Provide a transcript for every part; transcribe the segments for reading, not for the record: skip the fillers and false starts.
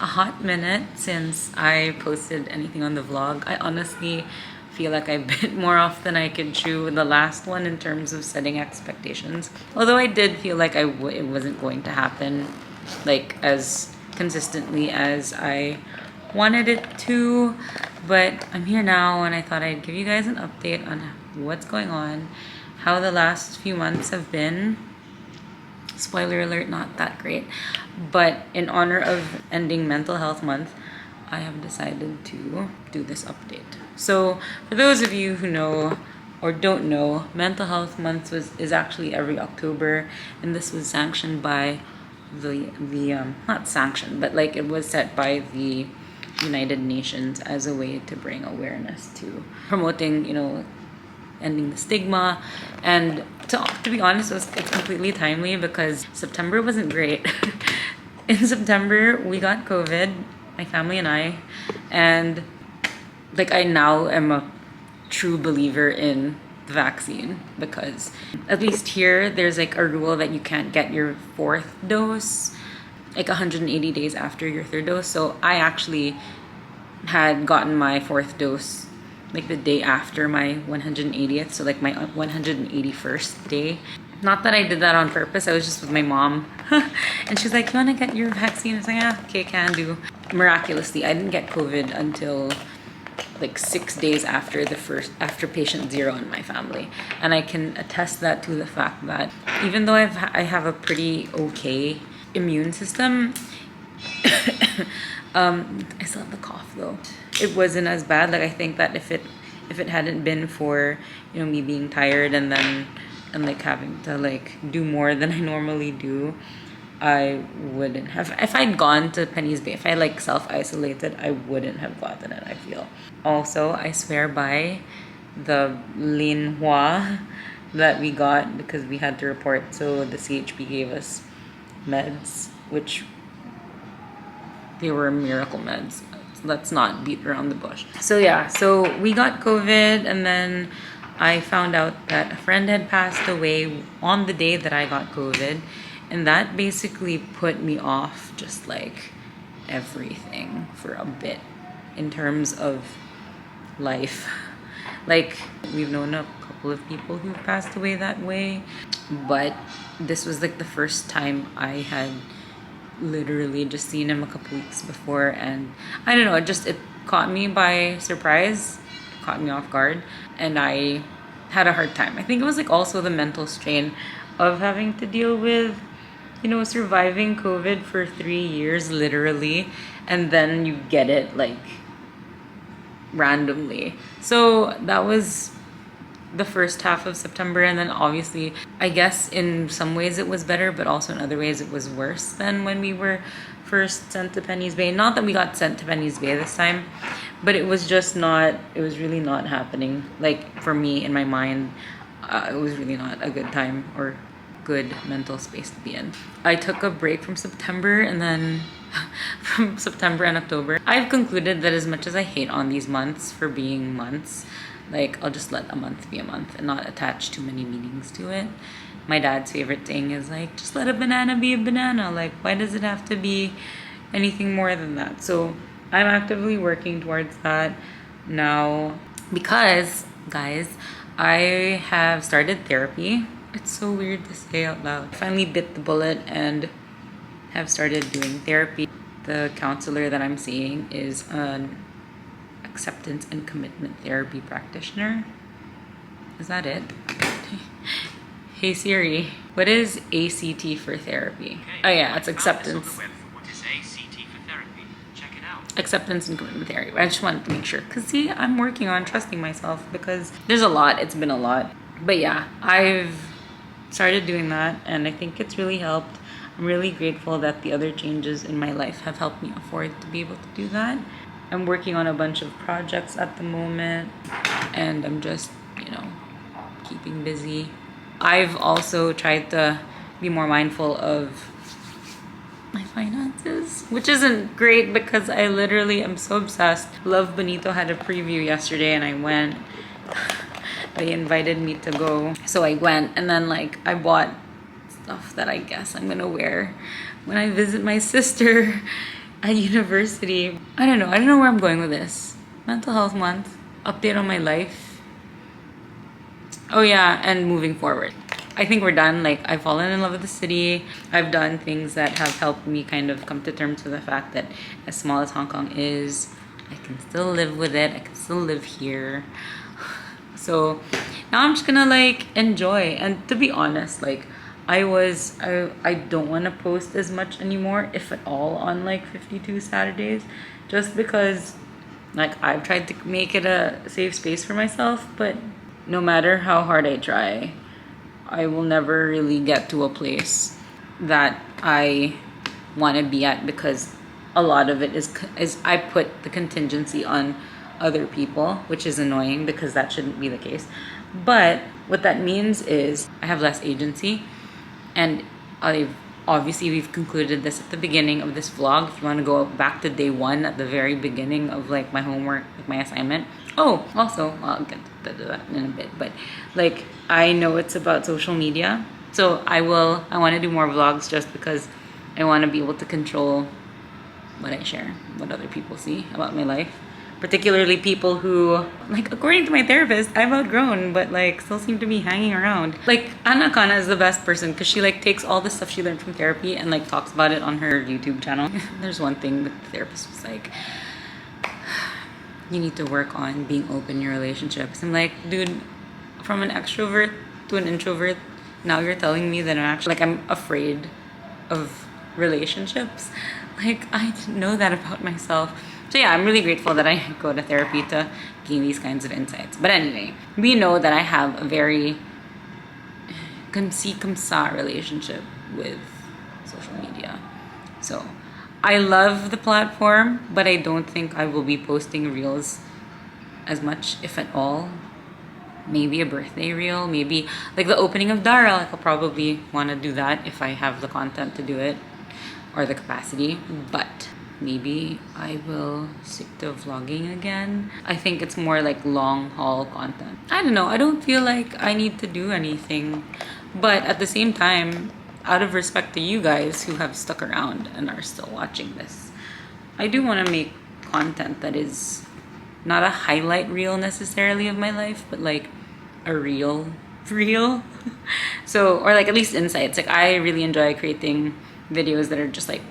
a hot minute since I posted anything on the vlog. I honestly feel like I bit more off than I could chew with the last one in terms of setting expectations. Although I did feel like it wasn't going to happen like as consistently as I wanted it to. But I'm here now and I thought I'd give you guys an update on what's going on, how the last few months have been. Spoiler alert, not that great. But in honor of ending Mental Health Month, I have decided to do this update. So for those of you who know or don't know, Mental Health Month is actually every October, and this was sanctioned by the not sanctioned, but like it was set by the United Nations as a way to bring awareness to promoting, ending the stigma. And to be honest, it's completely timely because September wasn't great. In September, we got COVID, my family and I, and like I now am a true believer in the vaccine because at least here there's like a rule that you can't get your fourth dose like 180 days after your third dose. So I actually had gotten my fourth dose like the day after my 180th, so like my 181st day. Not that I did that on purpose, I was just with my mom. And she's like, you wanna get your vaccine? I was like, yeah, okay, can do. Miraculously, I didn't get COVID until like 6 days after patient zero in my family. And I can attest that to the fact that even though I have a pretty okay immune system, I still have the cough though. It wasn't as bad. Like I think that if it hadn't been for me being tired and like having to like do more than I normally do, I wouldn't have. If I'd gone to Penny's Bay, if I like self-isolated, I wouldn't have gotten it, I feel. Also, I swear by the Lin Hua that we got because we had to report. So the CHP gave us meds, which they were miracle meds. Let's not beat around the bush. So yeah, so we got COVID, and then I found out that a friend had passed away on the day that I got COVID, and that basically put me off just like everything for a bit in terms of life. Like we've known a couple of people who've passed away that way, but this was like the first time I had literally just seen him a couple weeks before, and I don't know, it caught me by surprise, caught me off guard, and I had a hard time. I think it was like also the mental strain of having to deal with surviving COVID for 3 years literally, and then you get it like randomly. So that was the first half of September, and then obviously I guess in some ways it was better, but also in other ways it was worse than when we were first sent to Penny's Bay. Not that we got sent to Penny's Bay this time, but it was really not happening. Like for me in my mind, it was really not a good time or good mental space to be in. I took a break from September, and then from September and October, I've concluded that as much as I hate on these months for being months, like I'll just let a month be a month and not attach too many meanings to it. My dad's favorite thing is like, just let a banana be a banana. Like, why does it have to be anything more than that? So I'm actively working towards that now because, guys, I have started therapy. It's so weird to say out loud. I finally bit the bullet and have started doing therapy. The counselor that I'm seeing is an acceptance and commitment therapy practitioner. Is that it? Hey Siri, what is ACT for therapy? Oh yeah, it's acceptance. What is ACT for therapy? Check it out. Acceptance and commitment therapy. I just wanted to make sure, because see, I'm working on trusting myself because there's a lot. It's been a lot. But yeah, I've started doing that, and I think it's really helped. I'm really grateful that the other changes in my life have helped me afford to be able to do that. I'm working on a bunch of projects at the moment, and I'm just, keeping busy. I've also tried to be more mindful of my finances, which isn't great because I literally am so obsessed. Love Bonito had a preview yesterday, and I went. They invited me to go, so I went, and then like I bought stuff that I guess I'm gonna wear when I visit my sister at university. I don't know where I'm going with this. Mental health month, update on my life. Oh yeah, and moving forward. I think we're done. Like, I've fallen in love with the city. I've done things that have helped me kind of come to terms with the fact that as small as Hong Kong is, I can still live with it. I can still live here. So now I'm just gonna like enjoy. And to be honest, like I don't want to post as much anymore, if at all, on like 52 Saturdays, just because like I've tried to make it a safe space for myself, but no matter how hard I try, I will never really get to a place that I want to be at, because a lot of it is I put the contingency on other people, which is annoying because that shouldn't be the case. But what that means is I have less agency, and we've concluded this at the beginning of this vlog. If you want to go back to day one, at the very beginning of like my homework, like my assignment. Oh, also, I'll get to that in a bit, but like I know it's about social media, so I want to do more vlogs just because I want to be able to control what I share, what other people see about my life. Particularly people who, like, according to my therapist, I've outgrown, but like still seem to be hanging around. Like, Anna Kana is the best person because she like takes all the stuff she learned from therapy and like talks about it on her YouTube channel. There's one thing that the therapist was like, you need to work on being open in your relationships. I'm like, dude, from an extrovert to an introvert, now you're telling me that I'm afraid of relationships. Like, I didn't know that about myself. So yeah, I'm really grateful that I go to therapy to gain these kinds of insights. But anyway, we know that I have a very comme ci comme ça relationship with social media. So I love the platform, but I don't think I will be posting reels as much, if at all. Maybe a birthday reel, maybe like the opening of Dara. Like, I'll probably want to do that if I have the content to do it or the capacity. But maybe I will stick to vlogging again. I think it's more like long haul content. I don't know. I don't feel like I need to do anything. But at the same time, out of respect to you guys who have stuck around and are still watching this, I do want to make content that is not a highlight reel necessarily of my life, but like a real. So, or like at least insights. Like, I really enjoy creating videos that are just like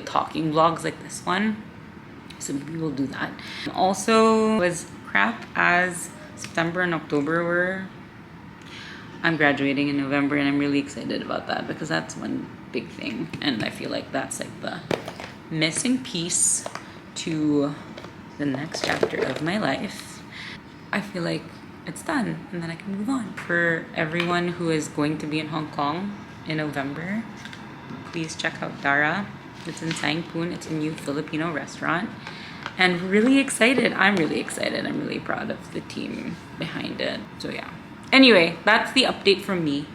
talking vlogs like this one. So maybe we'll do that. Also, as crap as September and October were, I'm graduating in November, and I'm really excited about that because that's one big thing. And I feel like that's like the missing piece to the next chapter of my life. I feel like it's done, and then I can move on. For everyone who is going to be in Hong Kong in November, please check out Dara. It's in Sang Poon. It's a new Filipino restaurant. And really excited. I'm really excited. I'm really proud of the team behind it. So yeah. Anyway, that's the update from me.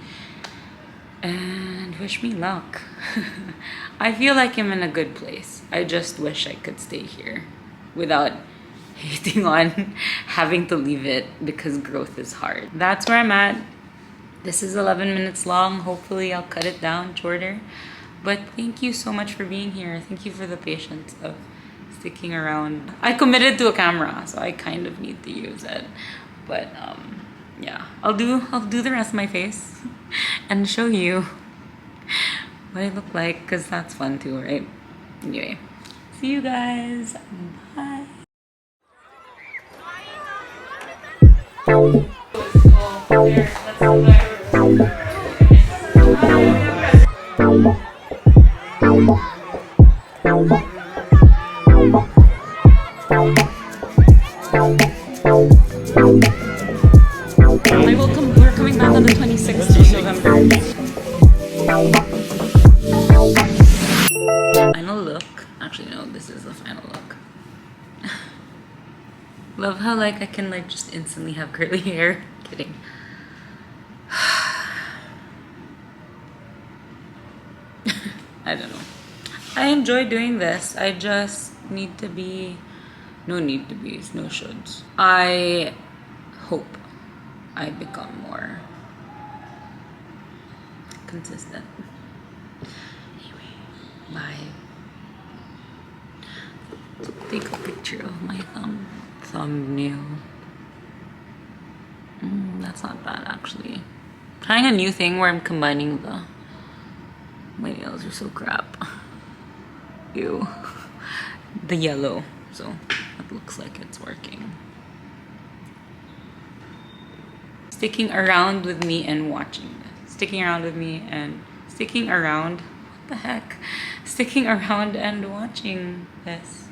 And wish me luck. I feel like I'm in a good place. I just wish I could stay here without hating on having to leave it because growth is hard. That's where I'm at. This is 11 minutes long. Hopefully I'll cut it down shorter. But thank you so much for being here. Thank you for the patience of sticking around. I committed to a camera, so I kind of need to use it. But yeah, I'll do the rest of my face and show you what I look like, because that's fun too, right? Anyway, see you guys. Bye. We're coming back on the 26th of November. Final look. Actually, no, this is the final look. Love how like I can like just instantly have curly hair. Kidding. I don't know. I enjoy doing this. I just need to be... No need to be. No shoulds. I hope I become more consistent. Anyway, bye. take a picture of my thumbnail. That's not bad actually. Trying a new thing where I'm combining my nails are so crap. Ew. The yellow. So it looks like it's working. Sticking around with me and watching this. Sticking around with me and sticking around. What the heck? Sticking around and watching this.